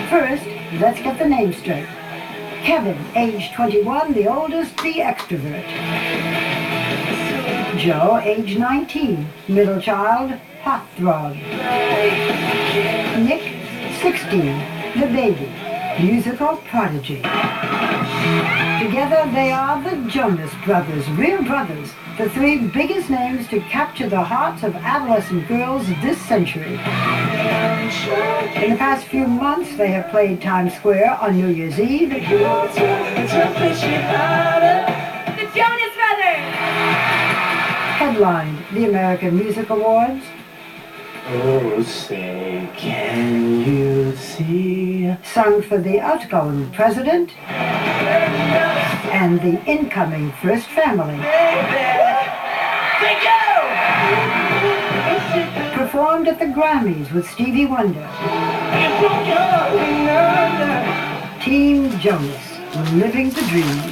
first, let's get the name straight. Kevin, age 21, the oldest, the extrovert. Joe, age 19, middle child, heartthrob. Nick, 16, the baby, musical prodigy. Together they are the Jonas Brothers, real brothers, the three biggest names to capture the hearts of adolescent girls this century. In the past few months, they have played Times Square on New Year's Eve. The Jonas Brothers! Headlined the American Music Awards. Oh, say, can you see? Sung for the outgoing president and the incoming first family. Performed at the Grammys with Stevie Wonder. Team Jonas, living the dream.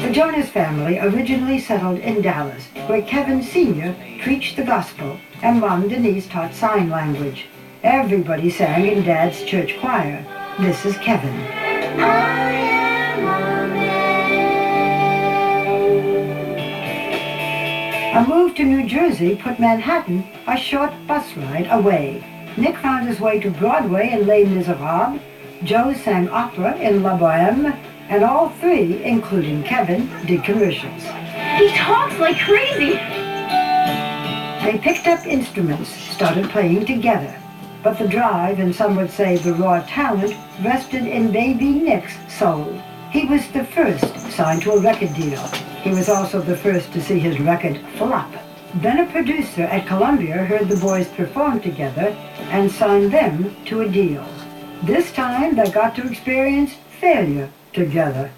The Jonas family originally settled in Dallas, where Kevin Sr. preached the gospel and Mom Denise taught sign language. Everybody sang in Dad's church choir. This is Kevin. A move to New Jersey put Manhattan a short bus ride away. Nick found his way to Broadway in Les Miserables. Joe sang opera in La Boheme. And all three, including Kevin, did commercials. He talks like crazy. They picked up instruments, started playing together. But the drive, and some would say the raw talent, rested in baby Nick's soul. He was the first signed to a record deal. He was also the first to see his record flop. Then a producer at Columbia heard the boys perform together and signed them to a deal. This time they got to experience failure together.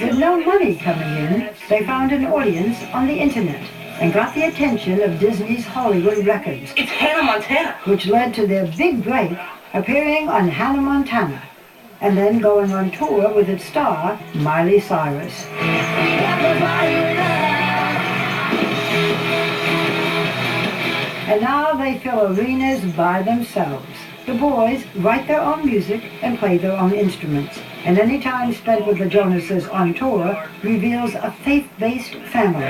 With no money coming in, they found an audience on the internet and got the attention of Disney's Hollywood Records. It's Hannah Montana! Which led to their big break, appearing on Hannah Montana, and then going on tour with its star, Miley Cyrus. And now they fill arenas by themselves. The boys write their own music and play their own instruments. And any time spent with the Jonases on tour reveals a faith-based family.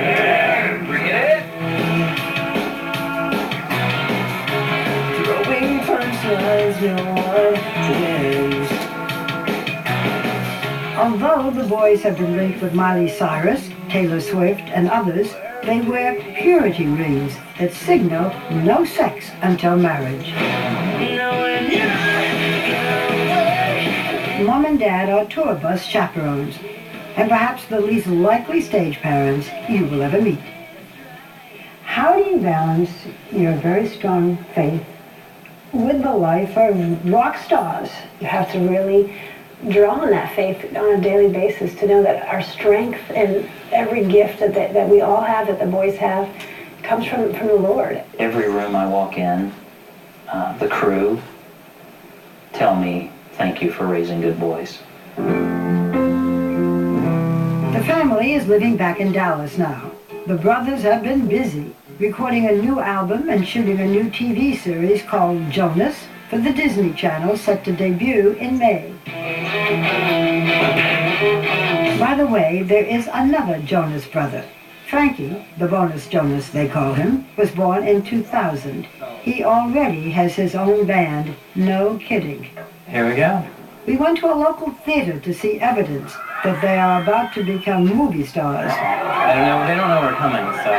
Bring it in! Throwing punchlines, your wins. Although the boys have been linked with Miley Cyrus, Taylor Swift, and others, they wear purity rings that signal no sex until marriage. Mom and Dad are tour bus chaperones, and perhaps the least likely stage parents you will ever meet. How do you balance your very strong faith with the life of rock stars? You have to really draw on that faith on a daily basis to know that our strength and every gift that we all have, that the boys have, comes from the Lord. Every room I walk in, the crew tell me, thank you for raising good boys. The family is living back in Dallas now. The brothers have been busy, recording a new album and shooting a new TV series called Jonas for the Disney Channel, set to debut in May. By the way, there is another Jonas brother. Frankie, the bonus Jonas they call him, was born in 2000. He already has his own band, no kidding. Here we go. We went to a local theater to see evidence that they are about to become movie stars. I don't know, they don't know we're coming, so.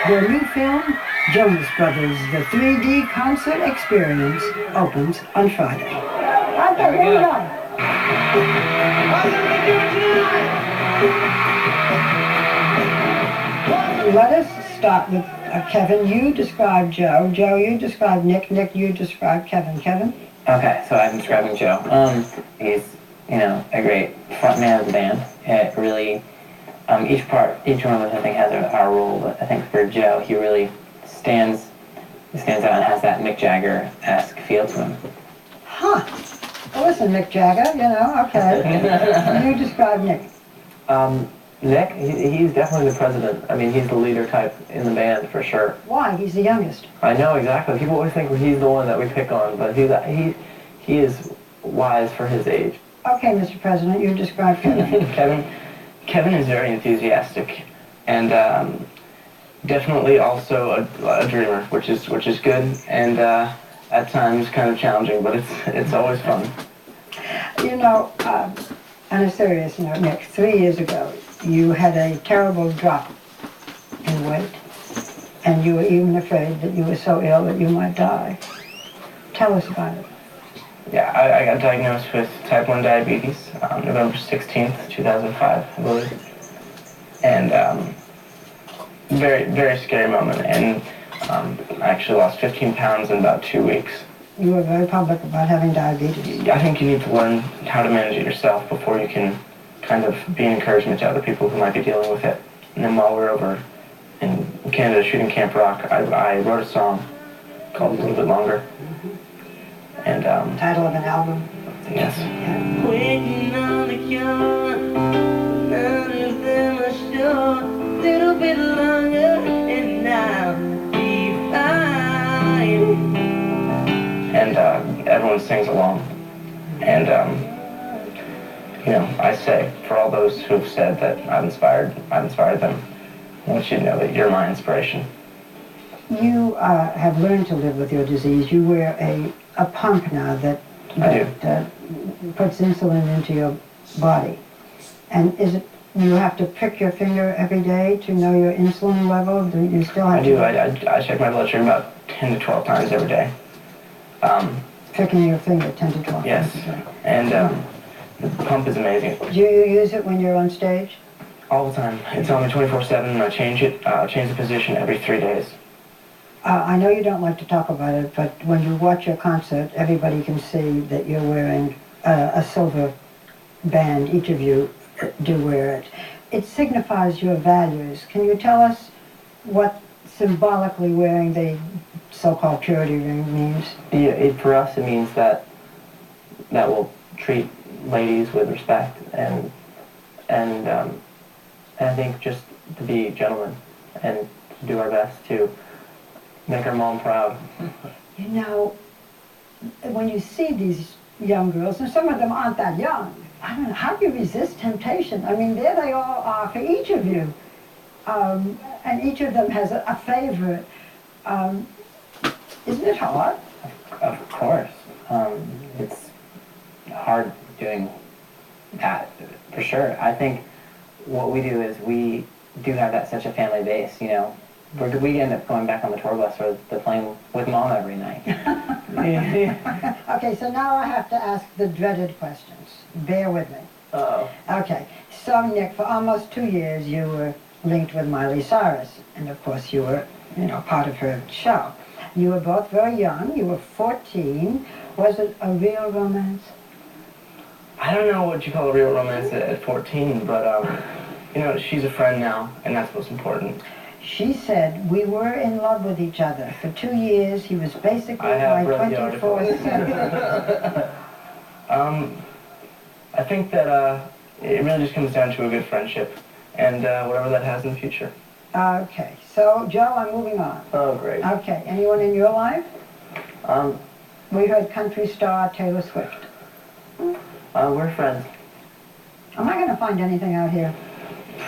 Their new film, Jonas Brothers, the 3D concert experience, opens on Friday. There we go. Let us start with Kevin. You describe Joe. Joe, you describe Nick. Nick, you describe Kevin. Kevin? Okay, so I'm describing Joe. He's, a great front man of the band. It really, each one of us I think has our role, but I think for Joe, he really stands out and has that Mick Jagger-esque feel to him. Huh. Well, listen, Mick Jagger, okay. You describe Nick. Nick, he's definitely the president. I mean, he's the leader type in the band for sure. Why? He's the youngest. I know exactly. People always think he's the one that we pick on, but he is wise for his age. Okay, Mr. President, you describe Kevin. Kevin is very enthusiastic, and definitely also a dreamer, which is good, and at times kind of challenging, but it's always fun. You know, on a serious note, Nick, 3 years ago, you had a terrible drop in weight, and you were even afraid that you were so ill that you might die. Tell us about it. Yeah, I got diagnosed with type 1 diabetes November 16th, 2005, I believe. And very, very scary moment. And I actually lost 15 pounds in about 2 weeks. You were very public about having diabetes. I think you need to learn how to manage it yourself before you can kind of be an encouragement to other people who might be dealing with it. And then while we were over in Canada shooting Camp Rock, I wrote a song called A Little Bit Longer. And Title of an album. yes. Yeah. Waiting on the cure, none of them are sure. Little bit longer, and I'll be fine. And everyone sings along. And you know, I say for all those who have said that I've inspired them. I want you to know that you're my inspiration. You have learned to live with your disease. You wear a pump now that puts insulin into your body. And is it, you have to prick your finger every day to know your insulin level? Do you still have I do. I check my blood sugar about 10 to 12 times every day. Pricking your finger 10 to 12 Yes. times a day. And the pump is amazing. Do you use it when you're on stage? All the time. It's on me 24/7, and I change the position every 3 days. I know you don't like to talk about it, but when you watch your concert, everybody can see that you're wearing a silver band. Each of you do wear it. It signifies your values. Can you tell us what symbolically wearing the so-called purity ring means? Yeah, for us, it means that we'll treat ladies with respect, and I think just to be gentlemen and to do our best to make our mom proud. You know, when you see these young girls, and some of them aren't that young, I don't know, how do you resist temptation? I mean, there they all are for each of you. And each of them has a favorite. Isn't it hard? Of course. It's hard doing that, for sure. I think what we do is we do have that such a family base, you know. We end up going back on the tour bus or the plane with Mom every night. Okay, so now I have to ask the dreaded questions. Bear with me. Uh-oh. Okay, so Nick, for almost 2 years you were linked with Miley Cyrus, and of course you were, you know, part of her show. You were both very young. You were 14. Was it a real romance? I don't know what you call a real romance at 14, but you know, she's a friend now, and that's what's important. She said we were in love with each other. For 2 years, he was basically I have my read the article. 24/7. I think that it really just comes down to a good friendship, and whatever that has in the future. Okay, so Joe, I'm moving on. Oh, great. Okay, anyone in your life? Um, We heard country star Taylor Swift. we're friends. Am I going to find anything out here?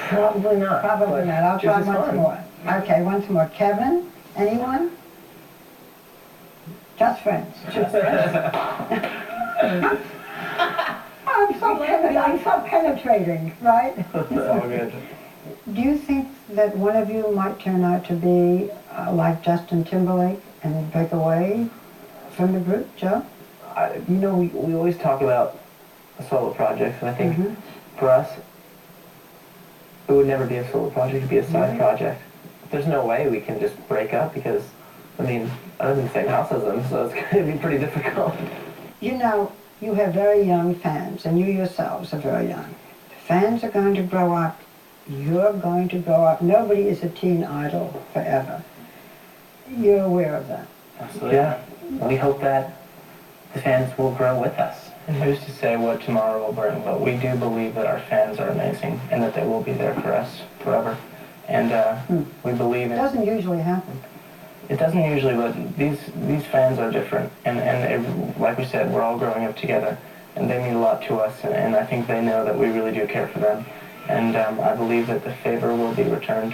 Probably not. Probably not. I'll try this is once fun. more. Okay, once more. Kevin? Anyone? Just friends. Just friends. I'm so penetrating, right? Oh, good. Do you think that one of you might turn out to be like Justin Timberlake and break away from the group, Joe? You know, we always talk about a solo project, and I think Mhm. for us, it would never be a solo project, it'd be a side project. There's no way we can just break up because, I mean, I live in the same house as them, so it's going to be pretty difficult. You know, you have very young fans, and you yourselves are very young. Fans are going to grow up. You're going to grow up. Nobody is a teen idol forever. You're aware of that. Absolutely. Yeah. We hope that the fans will grow with us And who's to say what tomorrow will bring, but we do believe that our fans are amazing and that they will be there for us forever. And we believe It doesn't usually happen. It doesn't usually, but these fans are different. And like we said, we're all growing up together, and they mean a lot to us, and I think they know that we really do care for them. And I believe that the favor will be returned.